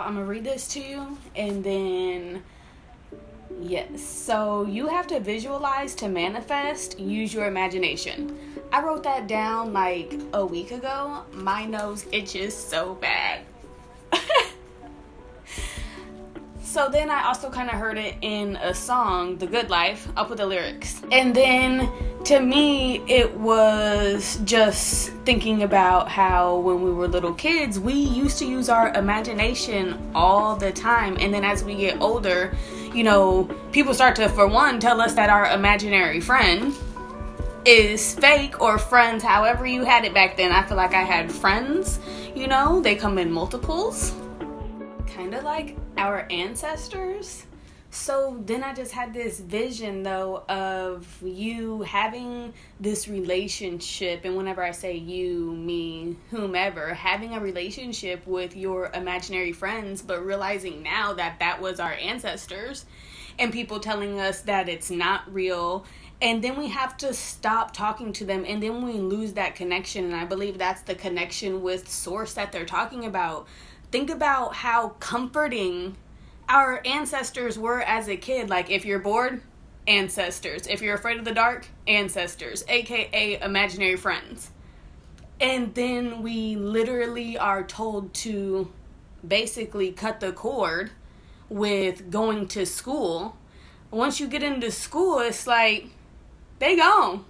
I'm gonna read this to you and then yes. So you have to visualize to manifest, use your imagination. I wrote that down like a week ago. My nose itches so bad. So then I also kind of heard it in a song, The Good Life. I'll put the lyrics. And then to me, it was just thinking about how when we were little kids, we used to use our imagination all the time. And then as we get older, people start to, for one, tell us that our imaginary friend is fake, or friends, however you had it back then. I feel like I had friends, they come in multiples. Kind of like our ancestors. So then I just had this vision though of you having this relationship, and whenever I say you, me, whomever, having a relationship with your imaginary friends, but realizing now that that was our ancestors, and people telling us that it's not real, and then we have to stop talking to them, and then we lose that connection. And I believe that's the connection with source that they're talking about. Think about how comforting our ancestors were as a kid. Like, if you're bored, ancestors. If you're afraid of the dark, ancestors, aka imaginary friends. And then we literally are told to basically cut the cord with going to school. Once you get into school, it's like, they gone.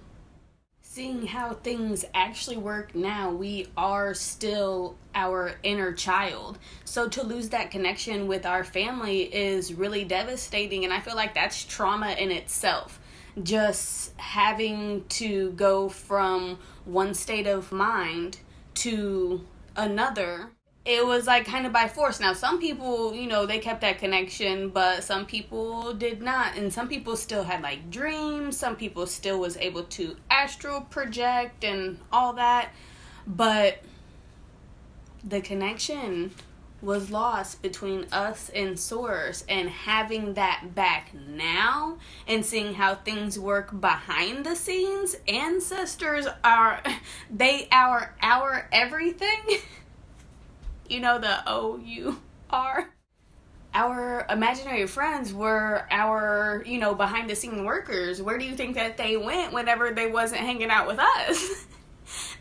Seeing how things actually work now, we are still our inner child. So to lose that connection with our family is really devastating. And I feel like that's trauma in itself. Just having to go from one state of mind to another. It was like kind of by force. Now, some people, they kept that connection, but some people did not. And some people still had like dreams. Some people still was able to astral project and all that. But the connection was lost between us and source, and having that back now and seeing how things work behind the scenes. Ancestors are our everything. The O-U-R. Our imaginary friends were our, behind the scene workers. Where do you think that they went whenever they wasn't hanging out with us?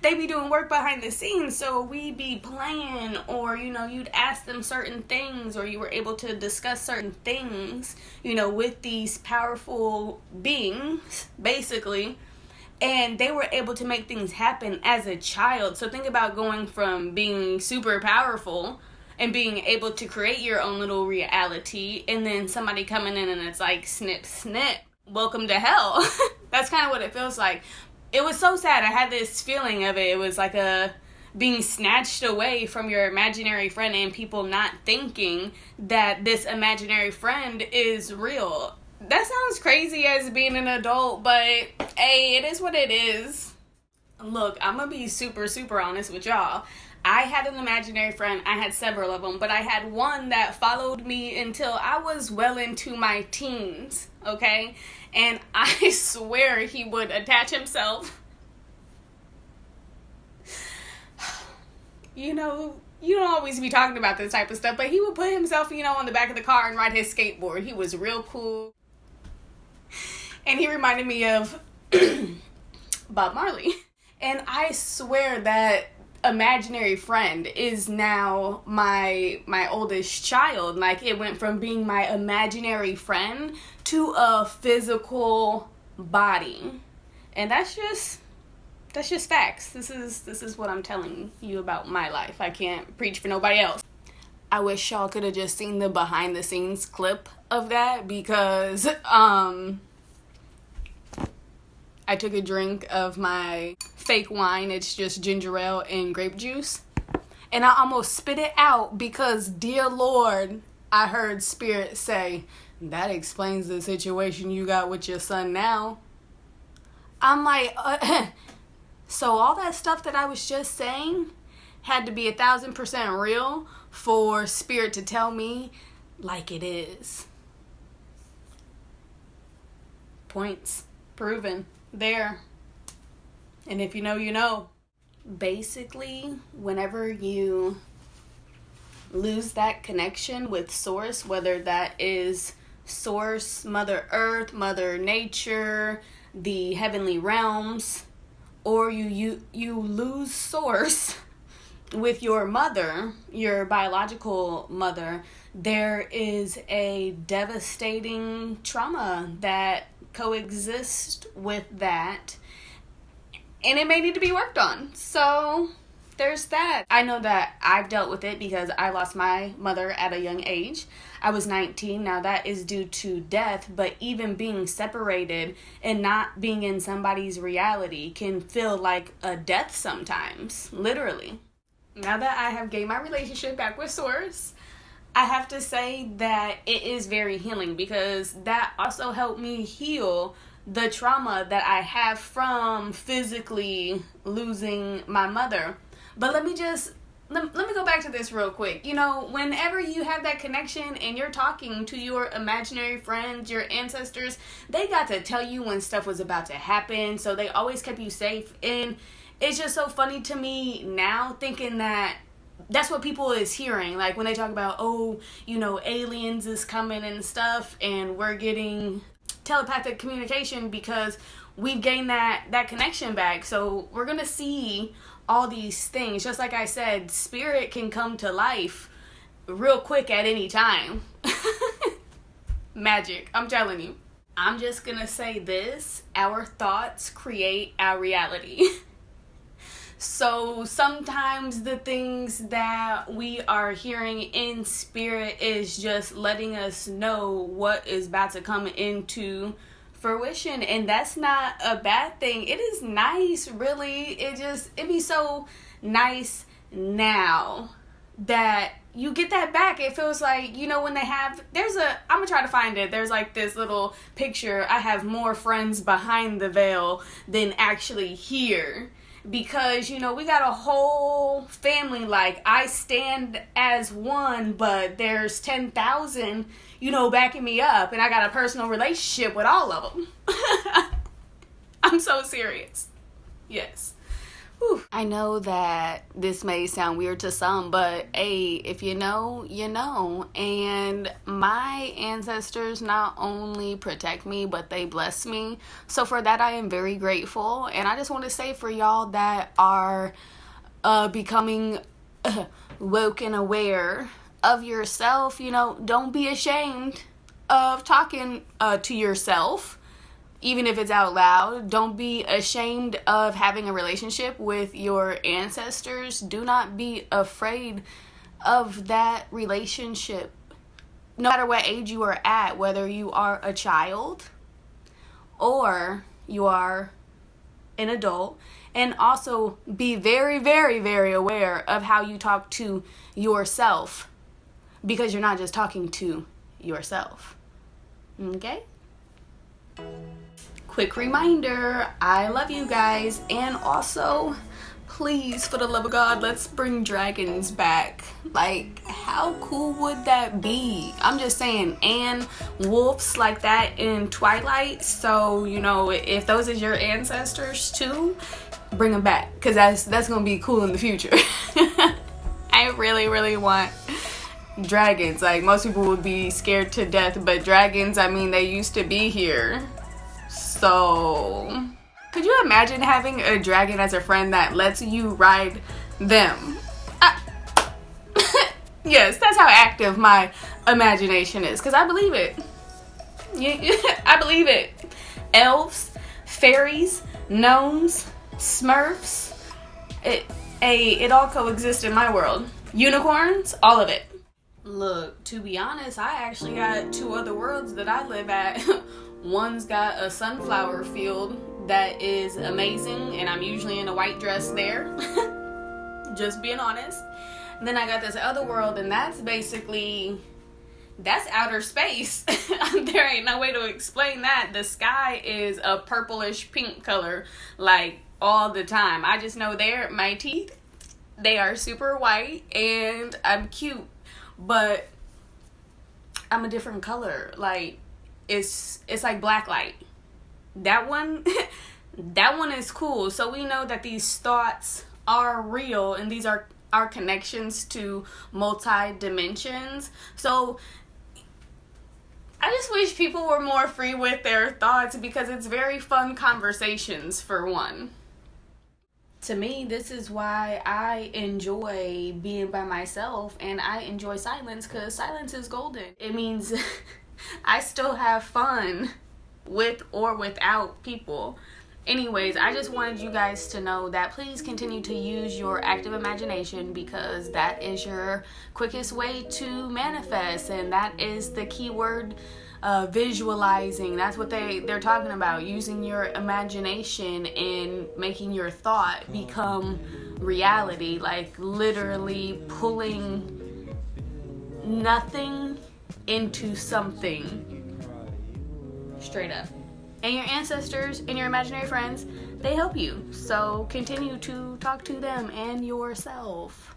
They be doing work behind the scenes, so we be playing, or, you'd ask them certain things, or you were able to discuss certain things, with these powerful beings, basically. And they were able to make things happen as a child. So think about going from being super powerful and being able to create your own little reality, and then somebody coming in and it's like, snip, snip, welcome to hell. That's kind of what it feels like. It was so sad. I had this feeling of it. It was like being snatched away from your imaginary friend, and people not thinking that this imaginary friend is real. That sounds crazy as being an adult, but hey, it is what it is. Look, I'm gonna be super, super honest with y'all. I had an imaginary friend. I had several of them, but I had one that followed me until I was well into my teens, okay? And I swear he would attach himself. You don't always be talking about this type of stuff, but he would put himself, on the back of the car and ride his skateboard. He was real cool. And he reminded me of Bob Marley. And I swear that imaginary friend is now my oldest child. Like, it went from being my imaginary friend to a physical body. And that's just facts. This is what I'm telling you about my life. I can't preach for nobody else. I wish y'all could have just seen the behind the scenes clip of that, because I took a drink of my fake wine. It's just ginger ale and grape juice. And I almost spit it out because, dear Lord, I heard Spirit say, that explains the situation you got with your son now. I'm like, so all that stuff that I was just saying had to be 1,000% real for Spirit to tell me like it is. Points proven. There. And if you know, you know. Basically, whenever you lose that connection with source, whether that is source, Mother Earth, Mother Nature, the heavenly realms, or you lose source with your mother, your biological mother, there is a devastating trauma that coexists with that, and it may need to be worked on. So there's that. I know that I've dealt with it because I lost my mother at a young age. I was 19. Now that is due to death, but even being separated and not being in somebody's reality can feel like a death sometimes, literally. Now that I have gained my relationship back with Source, I have to say that it is very healing, because that also helped me heal the trauma that I have from physically losing my mother. But let me go back to this real quick. You know, whenever you have that connection and you're talking to your imaginary friends, your ancestors, they got to tell you when stuff was about to happen, so they always kept you safe. And it's just so funny to me now, thinking that that's what people is hearing. Like when they talk about, oh, you know, aliens is coming and stuff, and we're getting telepathic communication because we've gained that connection back. So we're going to see all these things. Just like I said, spirit can come to life real quick at any time. Magic, I'm telling you. I'm just going to say this. Our thoughts create our reality. So sometimes the things that we are hearing in spirit is just letting us know what is about to come into fruition, and that's not a bad thing. It is nice, really. It'd be so nice now that you get that back. It feels like, you know, when they have, I'm gonna try to find it. There's like this little picture. I have more friends behind the veil than actually here. Because, you know, we got a whole family, like, I stand as one, but there's 10,000, you know, backing me up, and I got a personal relationship with all of them. I'm so serious. Yes. Whew. I know that this may sound weird to some, but hey, if you know, you know. And my ancestors not only protect me, but they bless me. So for that, I am very grateful. And I just want to say, for y'all that are becoming woke and aware of yourself, you know, don't be ashamed of talking to yourself. Even if it's out loud, don't be ashamed of having a relationship with your ancestors. Do not be afraid of that relationship. No matter what age you are at, whether you are a child or you are an adult. And also be very, very, very aware of how you talk to yourself, because you're not just talking to yourself. Okay? Quick reminder, I love you guys, and also, please, for the love of God, let's bring dragons back. Like, how cool would that be? I'm just saying, and wolves like that in Twilight. So, you know, if those is your ancestors too, bring them back, because that's gonna be cool in the future. I really, really want dragons. Like, most people would be scared to death, but dragons, I mean, they used to be here. So, could you imagine having a dragon as a friend that lets you ride them? Yes, that's how active my imagination is, because I believe it. I believe it. Elves, fairies, gnomes, smurfs, it all coexists in my world. Unicorns, all of it. Look, to be honest, I actually got 2 other worlds that I live at. One's got a sunflower field that is amazing, and I'm usually in a white dress there. Just being honest. And then I got this other world, and that's outer space. There ain't no way to explain that. The sky is a purplish pink color, like, all the time. I just know my teeth, they are super white, and I'm cute, but I'm a different color. Like, it's like black light. That one is cool. So we know that these thoughts are real, and these are our connections to multi dimensions. So I just wish people were more free with their thoughts, because it's very fun conversations, for one. To me, this is why I enjoy being by myself, and I enjoy silence, because silence is golden. It means I still have fun with or without people. Anyways, I just wanted you guys to know that please continue to use your active imagination, because that is your quickest way to manifest, and that is the key word, visualizing. That's what they're talking about, using your imagination and making your thought become reality, like literally pulling nothing into something, straight up. And your ancestors and your imaginary friends, they help you. So continue to talk to them and yourself.